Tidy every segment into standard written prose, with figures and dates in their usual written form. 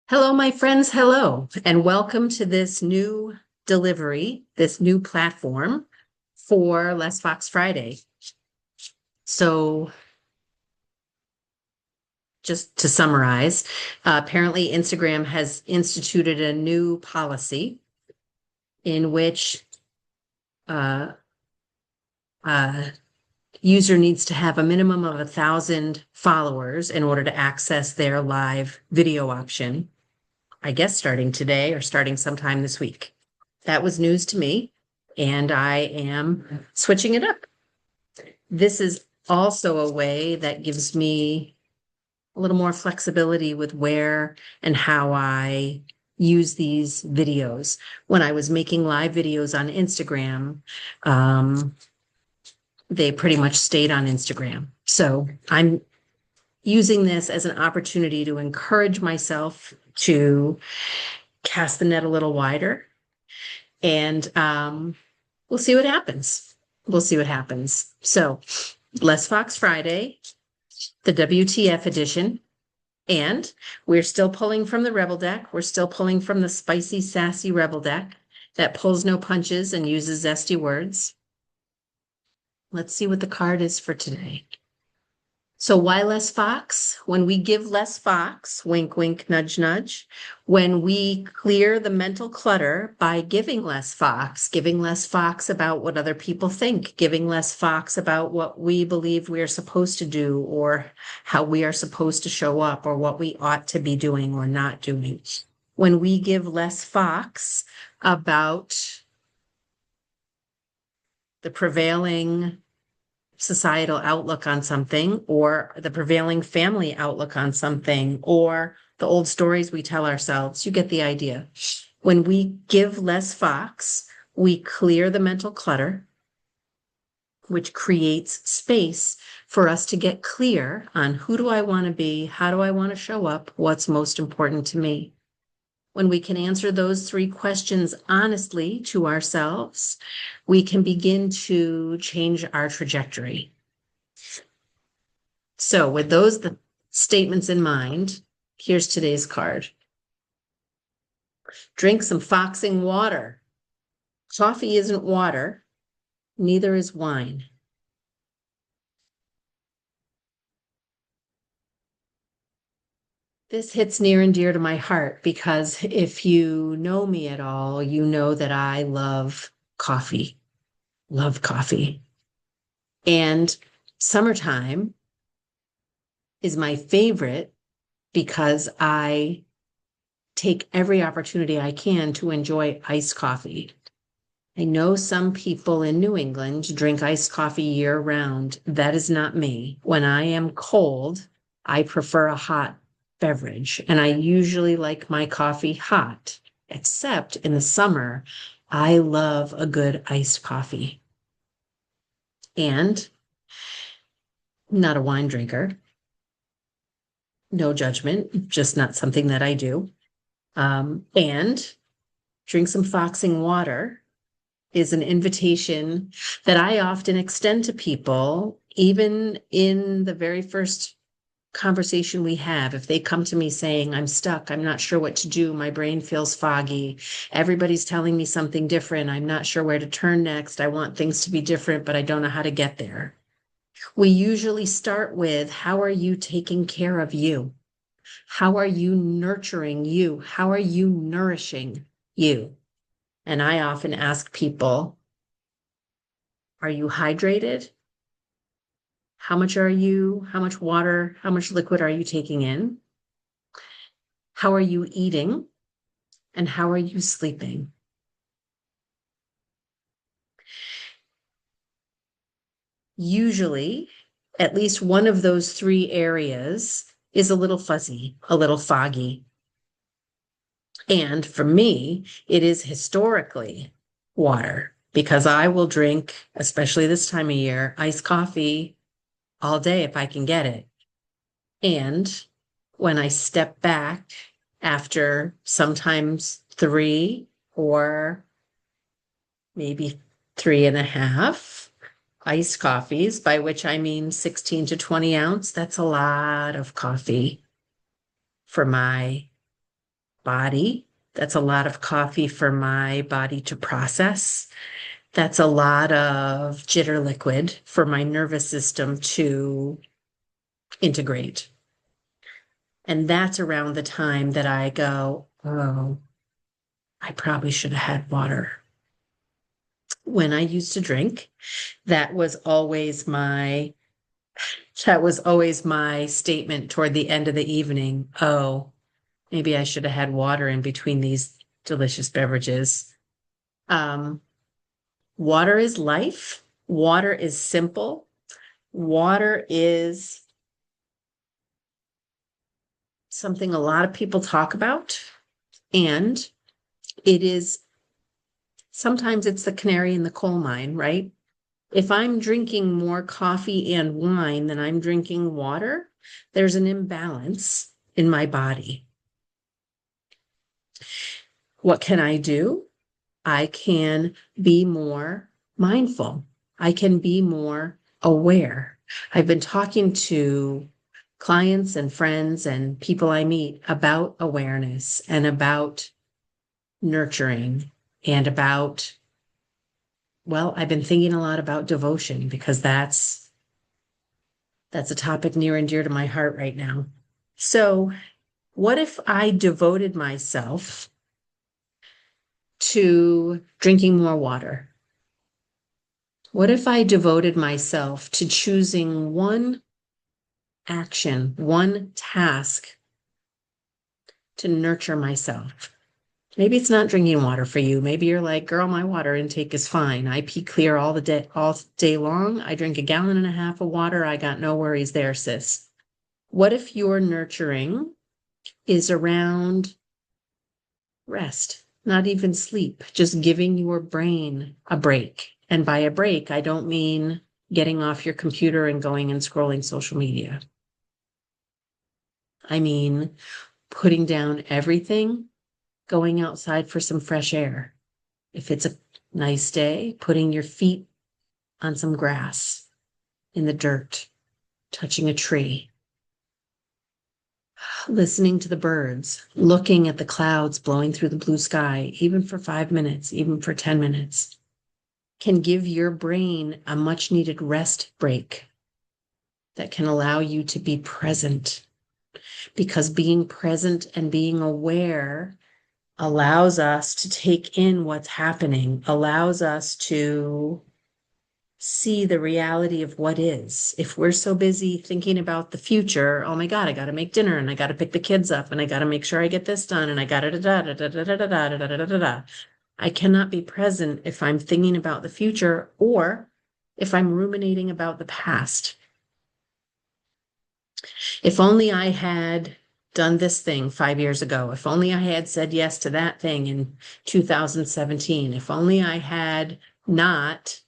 Hello, my friends. Hello, and welcome to this new delivery, this new platform for Less Fox Friday. So, just to summarize, apparently Instagram has instituted a new policy in which uh, a user needs to have a minimum of 1,000 followers in order to access their live video option. I guess starting today or starting sometime this week. That was news to me, and I am switching it up. This is also a way that gives me a little more flexibility with where and how I use these videos. When I was making live videos on Instagram, they pretty much stayed on Instagram. So I'm using this as an opportunity to encourage myself to cast the net a little wider. And we'll see what happens. We'll see what happens. So, Less Fox Friday, the WTF edition. And we're still pulling from the Rebel deck. We're still pulling from the spicy, sassy Rebel deck that pulls no punches and uses zesty words. Let's see what the card is for today. So why less fox? When we give less fox, wink, wink, nudge, nudge, when we clear the mental clutter by giving less fox about what other people think, giving less fox about what we believe we are supposed to do or how we are supposed to show up or what we ought to be doing or not doing. When we give less fox about the prevailing societal outlook on something or the prevailing family outlook on something or the old stories we tell ourselves. You get the idea. When we give less fox, we clear the mental clutter, which creates space for us to get clear on who do I want to be? How do I want to show up? What's most important to me? When we can answer those three questions honestly to ourselves, we can begin to change our trajectory. So with those statements in mind, here's today's card. Drink some foxing water. Coffee isn't water, neither is wine. This hits near and dear to my heart because if you know me at all, you know that I love coffee. Love coffee. And summertime is my favorite because I take every opportunity I can to enjoy iced coffee. I know some people in New England drink iced coffee year round. That is not me. When I am cold, I prefer a hot beverage, and I usually like my coffee hot, except in the summer, I love a good iced coffee. And not a wine drinker. No judgment, just not something that I do. And drink some foxing water is an invitation that I often extend to people, even in the very first conversation we have. If they come to me saying, I'm stuck, I'm not sure what to do, my brain feels foggy, everybody's telling me something different, I'm not sure where to turn next, I want things to be different, but I don't know how to get there. We usually start with, how are you taking care of you? How are you nurturing you? How are you nourishing you? And I often ask people, are you hydrated? How much water, how much liquid are you taking in? How are you eating? And how are you sleeping? Usually, at least one of those three areas is a little fuzzy, a little foggy. And for me, it is historically water because I will drink, especially this time of year, iced coffee all day if I can get it. And when I step back after sometimes 3 or maybe 3.5 iced coffees, by which I mean 16 to 20 ounce, that's a lot of coffee for my body. That's a lot of coffee for my body to process. That's a lot of jitter liquid for my nervous system to integrate. And that's around the time that I go, oh, I probably should have had water. When I used to drink, that was always my statement toward the end of the evening. Oh, maybe I should have had water in between these delicious beverages. Water is life. Water is simple. Water is something a lot of people talk about, and it is sometimes it's the canary in the coal mine, right? If I'm drinking more coffee and wine than I'm drinking water, there's an imbalance in my body. What can I do? I can be more mindful. I can be more aware. I've been talking to clients and friends and people I meet about awareness and about nurturing and about, well, I've been thinking a lot about devotion because that's a topic near and dear to my heart right now. So, what if I devoted myself to drinking more water? What if I devoted myself to choosing one action, one task to nurture myself? Maybe it's not drinking water for you. Maybe you're like, girl, my water intake is fine. I pee clear all day long. I drink 1.5 gallons of water. I got no worries there, sis. What if your nurturing is around rest, not even sleep, just giving your brain a break? And by a break, I don't mean getting off your computer and going and scrolling social media. I mean putting down everything, going outside for some fresh air. If it's a nice day, putting your feet on some grass in the dirt, touching a tree, listening to the birds, looking at the clouds blowing through the blue sky, even for 5 minutes, even for 10 minutes, can give your brain a much needed rest break that can allow you to be present. Because being present and being aware allows us to take in what's happening, allows us to see the reality of what is. If we're so busy thinking about the future, oh my God, I got to make dinner and I got to pick the kids up and I got to make sure I get this done and I got to da da da da da da da da da da da. I cannot be present if I'm thinking about the future or if I'm ruminating about the past. If only I had done this thing 5 years ago. If only I had said yes to that thing in 2017. If only I had not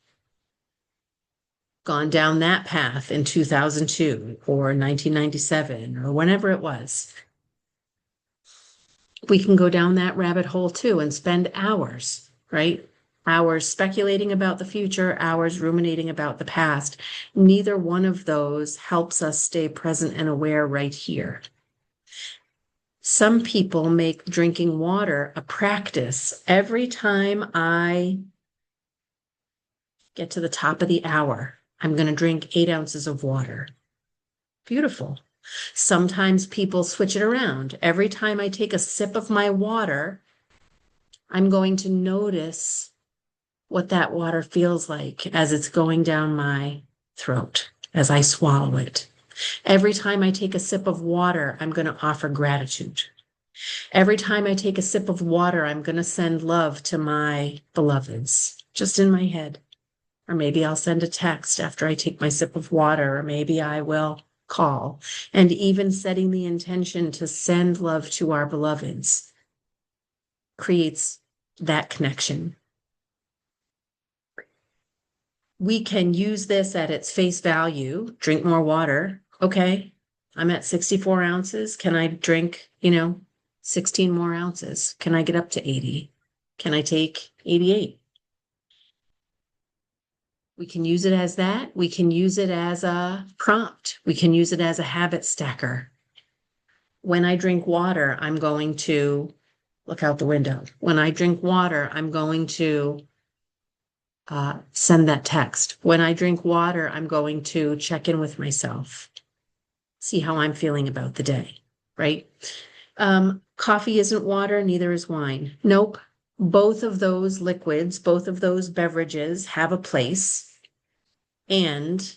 gone down that path in 2002 or 1997 or whenever it was. We can go down that rabbit hole too and spend hours, right? Hours speculating about the future, hours ruminating about the past. Neither one of those helps us stay present and aware right here. Some people make drinking water a practice. Every time I get to the top of the hour, I'm going to drink 8 ounces of water. Beautiful. Sometimes people switch it around. Every time I take a sip of my water, I'm going to notice what that water feels like as it's going down my throat, as I swallow it. Every time I take a sip of water, I'm going to offer gratitude. Every time I take a sip of water, I'm going to send love to my beloveds, just in my head. Or maybe I'll send a text after I take my sip of water, or maybe I will call. And even setting the intention to send love to our beloveds creates that connection. We can use this at its face value, drink more water. Okay, I'm at 64 ounces. Can I drink, 16 more ounces? Can I get up to 80? Can I take 88? We can use it as that. We can use it as a prompt. We can use it as a habit stacker. When I drink water, I'm going to look out the window. When I drink water, I'm going to send that text. When I drink water, I'm going to check in with myself, see how I'm feeling about the day, right? Coffee isn't water, neither is wine. Nope. Both of those liquids, both of those beverages have a place. And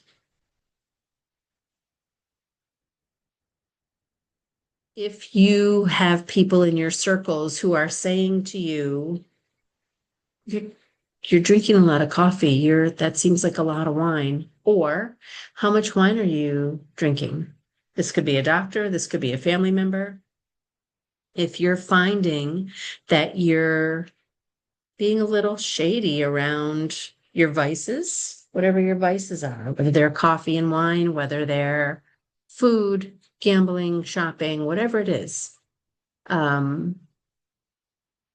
if you have people in your circles who are saying to you, you're drinking a lot of coffee, that seems like a lot of wine, or how much wine are you drinking? This could be a doctor, this could be a family member. If you're finding that you're being a little shady around your vices, whatever your vices are, whether they're coffee and wine, whether they're food, gambling, shopping, whatever it is,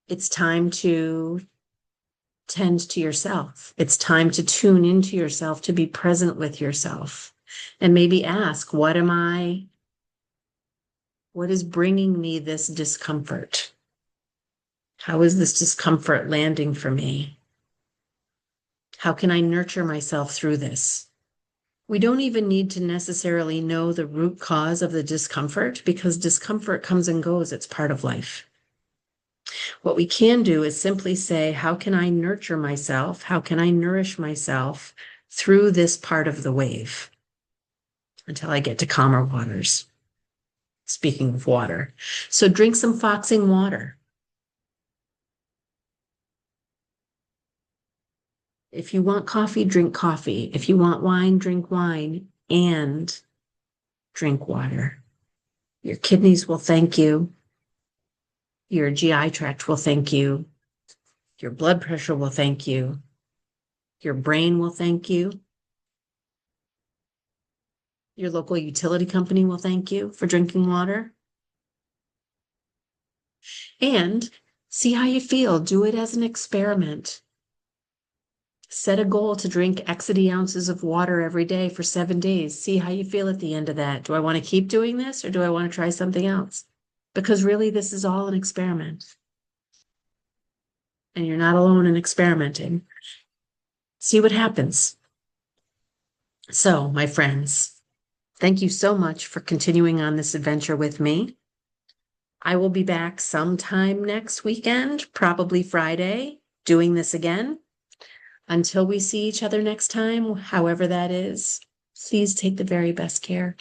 it's time to tend to yourself. It's time to tune into yourself, to be present with yourself, and maybe ask, what is bringing me this discomfort? How is this discomfort landing for me? How can I nurture myself through this? We don't even need to necessarily know the root cause of the discomfort, because discomfort comes and goes. It's part of life. What we can do is simply say, how can I nurture myself? How can I nourish myself through this part of the wave until I get to calmer waters? Speaking of water. So drink some foxing water. If you want coffee, drink coffee. If you want wine, drink wine, and drink water. Your kidneys will thank you. Your GI tract will thank you. Your blood pressure will thank you. Your brain will thank you. Your local utility company will thank you for drinking water. And see how you feel. Do it as an experiment. Set a goal to drink X ounces of water every day for 7 days. See how you feel at the end of that. Do I want to keep doing this, or do I want to try something else? Because really, this is all an experiment. And you're not alone in experimenting. See what happens. So, my friends, thank you so much for continuing on this adventure with me. I will be back sometime next weekend, probably Friday, doing this again. Until we see each other next time, however that is, please take the very best care.